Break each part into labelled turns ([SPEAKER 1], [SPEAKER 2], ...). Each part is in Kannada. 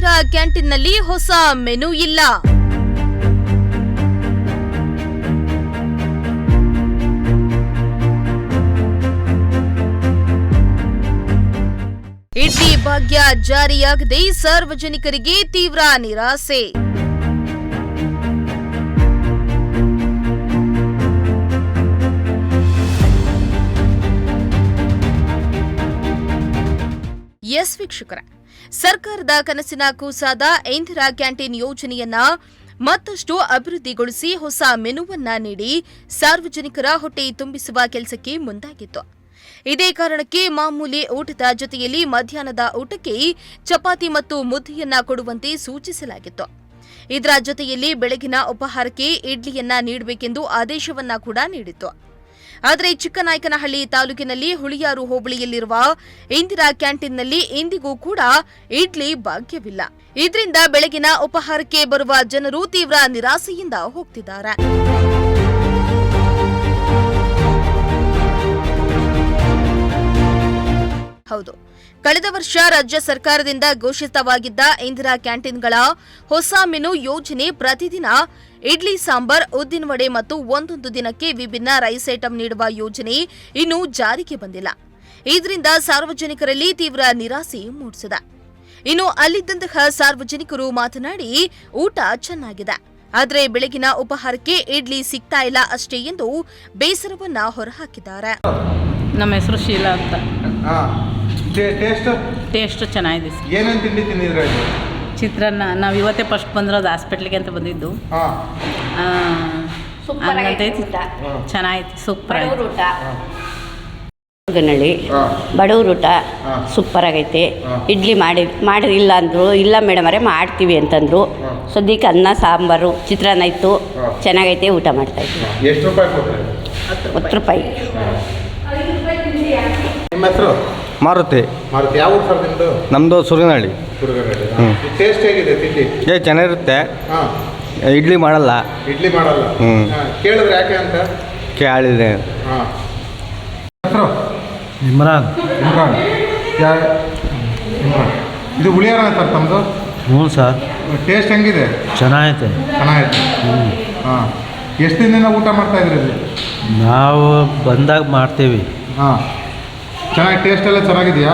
[SPEAKER 1] ಇಂದಿರಾ ಕ್ಯಾಂಟೀನ್ನಲ್ಲಿ ಹೊಸ ಮೆನು ಇಲ್ಲ. ಇಡ್ಲಿ ಭಾಗ್ಯ ಜಾರಿಯಾಗದೆ ಸಾರ್ವಜನಿಕರಿಗೆ ತೀವ್ರ ನಿರಾಸೆ. ಎಸ್ ವೀಕ್ಷಕರ, ಸರ್ಕಾರದ ಕನಸಿನ ಕೂಸಾದ ಇಂದಿರಾ ಕ್ಯಾಂಟೀನ್ ಯೋಜನೆಯನ್ನ ಮತ್ತಷ್ಟು ಅಭಿವೃದ್ಧಿಗೊಳಿಸಿ ಹೊಸ ಮೆನುವನ್ನ ನೀಡಿ ಸಾರ್ವಜನಿಕರ ಹೊಟ್ಟೆ ತುಂಬಿಸುವ ಕೆಲಸಕ್ಕೆ ಮುಂದಾಗಿತ್ತು. ಇದೇ ಕಾರಣಕ್ಕೆ ಮಾಮೂಲಿ ಊಟದ ಜೊತೆಯಲ್ಲಿ ಮಧ್ಯಾಹ್ನದ ಊಟಕ್ಕೆ ಚಪಾತಿ ಮತ್ತು ಮುದ್ದೆಯನ್ನ ಕೊಡುವಂತೆ ಸೂಚಿಸಲಾಗಿತ್ತು. ಇದರ ಜೊತೆಯಲ್ಲಿ ಬೆಳಗಿನ ಉಪಹಾರಕ್ಕೆ ಇಡ್ಲಿಯನ್ನ ನೀಡಬೇಕೆಂದು ಆದೇಶವನ್ನ ಕೂಡ ನೀಡಿತ್ತು. ಆದರೆ ಚಿಕ್ಕನಾಯಕನಹಳ್ಳಿ ತಾಲೂಕಿನಲ್ಲಿ ಹುಳಿಯಾರು ಹೋಬಳಿಯಲ್ಲಿರುವ ಇಂದಿರಾ ಕ್ಯಾಂಟೀನ್ನಲ್ಲಿ ಇಂದಿಗೂ ಕೂಡ ಇಡ್ಲಿ ಭಾಗ್ಯವಿಲ್ಲ. ಇದರಿಂದ ಬೆಳಗಿನ ಉಪಹಾರಕ್ಕೆ ಬರುವ ಜನರು ತೀವ್ರ ನಿರಾಸೆಯಿಂದ ಹೋಗ್ತಿದ್ದಾರೆ. ಹೌದು, ಕಳೆದ ವರ್ಷ ರಾಜ್ಯ ಸರ್ಕಾರದಿಂದ ಘೋಷಿತವಾಗಿದ್ದ ಇಂದಿರಾ ಕ್ಯಾಂಟೀನ್ಗಳ ಹೊಸ ಮೆನು ಯೋಜನೆ ಪ್ರತಿದಿನ ಇಡ್ಲಿ ಸಾಂಬಾರ್, ಉದ್ದಿನ ವಡೆ ಮತ್ತು ಒಂದೊಂದು ದಿನಕ್ಕೆ ವಿಭಿನ್ನ ರೈಸ್ ಐಟಂ ನೀಡುವ ಯೋಜನೆ ಇನ್ನೂ ಜಾರಿಗೆ ಬಂದಿಲ್ಲ. ಇದರಿಂದ ಸಾರ್ವಜನಿಕರಲ್ಲಿ ತೀವ್ರ ನಿರಾಸೆ ಮೂಡಿಸಿದೆ. ಇನ್ನು ಅಲ್ಲಿದ್ದಂತಹ ಸಾರ್ವಜನಿಕರು ಮಾತನಾಡಿ, ಊಟ ಚೆನ್ನಾಗಿದೆ, ಆದರೆ ಬೆಳಗಿನ ಉಪಹಾರಕ್ಕೆ ಇಡ್ಲಿ ಸಿಗ್ತಾ ಇಲ್ಲ ಅಷ್ಟೇ ಎಂದು ಬೇಸರವನ್ನ ಹೊರಹಾಕಿದ್ದಾರೆ.
[SPEAKER 2] ನಮ್ಮ ಹೆಸರು ಶೀಲಾ ಅಂತ.
[SPEAKER 3] ಟೇಸ್ಟ್ ಚೆನ್ನಾಗಿದೆ.
[SPEAKER 4] ಏನೇನು ತಿಂಡಿ ತಿಂದಿದ್ರೆ?
[SPEAKER 3] ಚಿತ್ರಾನ್ನ. ನಾವು ಇವತ್ತೇ ಫಸ್ಟ್ ಬಂದಿರೋದು ಹಾಸ್ಪಿಟ್ಲಿಗೆ ಅಂತ ಬಂದಿದ್ದು. ಚೆನ್ನಾಗಿತ್ತು, ಸೂಪರ್ ಆಯಿತು.
[SPEAKER 5] ಗನಳ್ಳಿ ಬಡವ್ರ ಊಟ ಸೂಪರ್ ಆಗೈತೆ. ಇಡ್ಲಿ ಮಾಡಿಲ್ಲ ಅಂದರು, ಇಲ್ಲ ಮೇಡಮ್ ಅವರೇ ಮಾಡ್ತೀವಿ ಅಂತಂದರು. ಸದ್ಯಕ್ಕೆ ಅನ್ನ ಸಾಂಬಾರು ಚಿತ್ರಾನ್ನ ಇತ್ತು, ಚೆನ್ನಾಗೈತೆ, ಊಟ ಮಾಡ್ತಾಯಿದ್ವಿ.
[SPEAKER 4] ಎಷ್ಟು ರೂಪಾಯಿ ಕೊಟ್ಟರೆ?
[SPEAKER 5] 10 ರೂಪಾಯಿ.
[SPEAKER 4] ನಿಮ್ಮ ಹೆಸರು?
[SPEAKER 6] ಮಾರುತಿ.
[SPEAKER 4] ಯಾವ ಊರು ಸರ್ ನಿಮ್ಮದು?
[SPEAKER 6] ನಮ್ಮದು ಸುರನಹಳ್ಳಿ.
[SPEAKER 4] ಟೇಸ್ಟ್ ಹೇಗಿದೆ ತಿಂಡಿ?
[SPEAKER 6] ಚೆನ್ನಾಗಿರುತ್ತೆ. ಇಡ್ಲಿ ಮಾಡಲ್ಲ.
[SPEAKER 4] ಇಡ್ಲಿ ಮಾಡಲ್ಲ. ಕೇಳಿದ್ರೆ ಯಾಕೆ ಅಂತ
[SPEAKER 6] ಕೇಳಿದೆ.
[SPEAKER 4] ಹೆಸರು?
[SPEAKER 6] ಇಮ್ರಾನ್.
[SPEAKER 4] ಇದು ಹುಳಿಯಾರ ಸರ್ ತಮ್ಮದು?
[SPEAKER 6] ಹ್ಞೂ ಸರ್.
[SPEAKER 4] ಟೇಸ್ಟ್ ಹೆಂಗಿದೆ?
[SPEAKER 6] ಚೆನ್ನಾಗೈತೆ.
[SPEAKER 4] ಹಾಂ. ಎಷ್ಟು ದಿನದಿಂದ ಊಟ ಮಾಡ್ತಾ ಇದ್ರಿ ಇಲ್ಲಿ?
[SPEAKER 6] ನಾವು ಬಂದಾಗ ಮಾಡ್ತೀವಿ.
[SPEAKER 4] ಹಾಂ. ಚೆನ್ನಾಗಿ ಟೇಸ್ಟ್ ಎಲ್ಲ ಚೆನ್ನಾಗಿದೆಯಾ?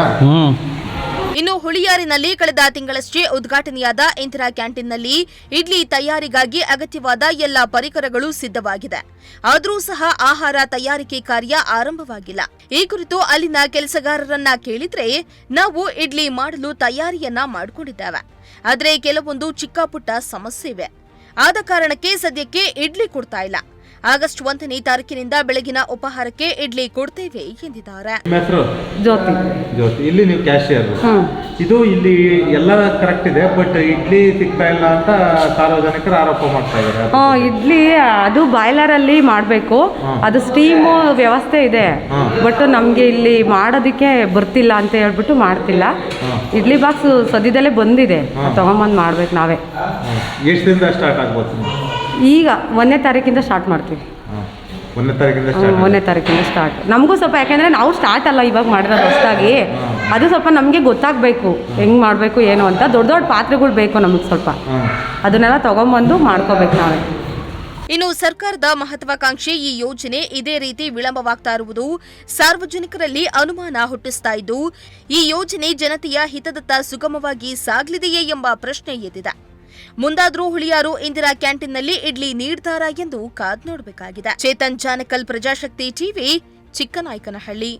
[SPEAKER 1] ಇನ್ನು ಹುಳಿಯಾರಿನಲ್ಲಿ ಕಳೆದ ತಿಂಗಳಷ್ಟೇ ಉದ್ಘಾಟನೆಯಾದ ಇಂದಿರಾ ಕ್ಯಾಂಟೀನ್ನಲ್ಲಿ ಇಡ್ಲಿ ತಯಾರಿಗಾಗಿ ಅಗತ್ಯವಾದ ಎಲ್ಲ ಪರಿಕರಗಳು ಸಿದ್ಧವಾಗಿದೆ. ಆದರೂ ಸಹ ಆಹಾರ ತಯಾರಿಕೆ ಕಾರ್ಯ ಆರಂಭವಾಗಿಲ್ಲ. ಈ ಕುರಿತು ಅಲ್ಲಿನ ಕೆಲಸಗಾರರನ್ನ ಕೇಳಿದ್ರೆ, ನಾವು ಇಡ್ಲಿ ಮಾಡಲು ತಯಾರಿಯನ್ನ ಮಾಡಿಕೊಂಡಿದ್ದೇವೆ, ಆದರೆ ಕೆಲವೊಂದು ಚಿಕ್ಕ ಪುಟ್ಟ ಸಮಸ್ಯೆ ಇವೆ. ಆದ ಕಾರಣಕ್ಕೆ ಸದ್ಯಕ್ಕೆ ಇಡ್ಲಿ ಕೊಡ್ತಾ ಇಲ್ಲ. ಆಗಸ್ಟ್ 1ನೇ ತಾರೀಕಿನಿಂದ ಬೆಳಗಿನ ಉಪಹಾರಕ್ಕೆ ಇಡ್ಲಿ ಕೊಡ್ತೇವೆ ಎಂದಿದ್ದಾರೆ.
[SPEAKER 4] ಜ್ಯೋತಿ. ಇಲ್ಲಿ ನೀವು ಕ್ಯಾಶಿಯರ್. ಇದು ಇಲ್ಲಿ ಎಲ್ಲ ಕರೆಕ್ಟ್ ಇದೆ, ಬಟ್ ಇಡ್ಲಿ ಸಿಗ್ತಾ ಇಲ್ಲ ಅಂತ ಸಾರ್ವಜನಿಕರು ಆರೋಪ ಮಾಡ್ತಾ ಇದ್ದಾರೆ.
[SPEAKER 2] ಇಡ್ಲಿ ಅದು ಬಾಯ್ಲರ್ ಅಲ್ಲಿ ಮಾಡಬೇಕು, ಅದು ಸ್ಟೀಮು ವ್ಯವಸ್ಥೆ ಇದೆ, ಬಟ್ ನಮಗೆ ಇಲ್ಲಿ ಮಾಡೋದಕ್ಕೆ ಬರ್ತಿಲ್ಲ ಅಂತ ಹೇಳ್ಬಿಟ್ಟು ಮಾಡ್ತಿಲ್ಲ. ಇಡ್ಲಿ ಬಾಕ್ಸ್ ಸದ್ಯದಲ್ಲೇ ಬಂದಿದೆ, ತಗೊಂಬಂದು ಮಾಡ್ಬೇಕು ನಾವೇ.
[SPEAKER 4] ಎಷ್ಟು ದಿನದಿಂದ ಸ್ಟಾರ್ಟ್ ಆಗ್ಬೋದು?
[SPEAKER 2] ಈಗ 1ನೇ ತಾರೀಕಿಂದ ಸ್ಟಾರ್ಟ್ ಮಾಡ್ತೀವಿ.
[SPEAKER 4] 1ನೇ
[SPEAKER 2] ತಾರೀಕಿಂದ ಸ್ಟಾರ್ಟ್. ನಮಗೂ ಸ್ವಲ್ಪ, ಯಾಕೆಂದರೆ ನಾವು ಸ್ಟಾರ್ಟ್ ಅಲ್ಲ ಇವಾಗ ಮಾಡಿರೋದು ಹೊಸದಾಗಿ, ಅದು ಸ್ವಲ್ಪ ನಮಗೆ ಗೊತ್ತಾಗಬೇಕು ಹೆಂಗೆ ಮಾಡಬೇಕು ಏನು ಅಂತ. ದೊಡ್ಡ ದೊಡ್ಡ ಪಾತ್ರೆಗಳು ಬೇಕು ನಮಗೆ ಸ್ವಲ್ಪ, ಅದನ್ನೆಲ್ಲ ತೊಗೊಂಬಂದು ಮಾಡ್ಕೋಬೇಕು ನಾವೇ.
[SPEAKER 1] ಇನ್ನು ಸರ್ಕಾರದ ಮಹತ್ವಾಕಾಂಕ್ಷೆ ಈ ಯೋಜನೆ ಇದೇ ರೀತಿ ವಿಳಂಬವಾಗ್ತಾ ಇರುವುದು ಸಾರ್ವಜನಿಕರಲ್ಲಿ ಅನುಮಾನ ಹುಟ್ಟಿಸ್ತಾ ಇದ್ದು, ಈ ಯೋಜನೆ ಜನತೆಯ ಹಿತದತ್ತ ಸುಗಮವಾಗಿ ಸಾಗಲಿದೆಯೇ ಎಂಬ ಪ್ರಶ್ನೆ ಎದ್ದಿದೆ. ಮುಂದಾದ್ರೂ ಹುಳಿಯಾರು ಇಂದಿರಾ ಕ್ಯಾಂಟೀನ್ನಲ್ಲಿ ಇಡ್ಲಿ ನೀಡ್ತಾರಾ ಎಂದು ಕಾದ್ ನೋಡಬೇಕಾಗಿದೆ. ಚೇತನ್ ಜಾನಕಲ್, ಪ್ರಜಾಶಕ್ತಿ ಟಿವಿ, ಚಿಕ್ಕನಾಯಕನಹಳ್ಳಿ.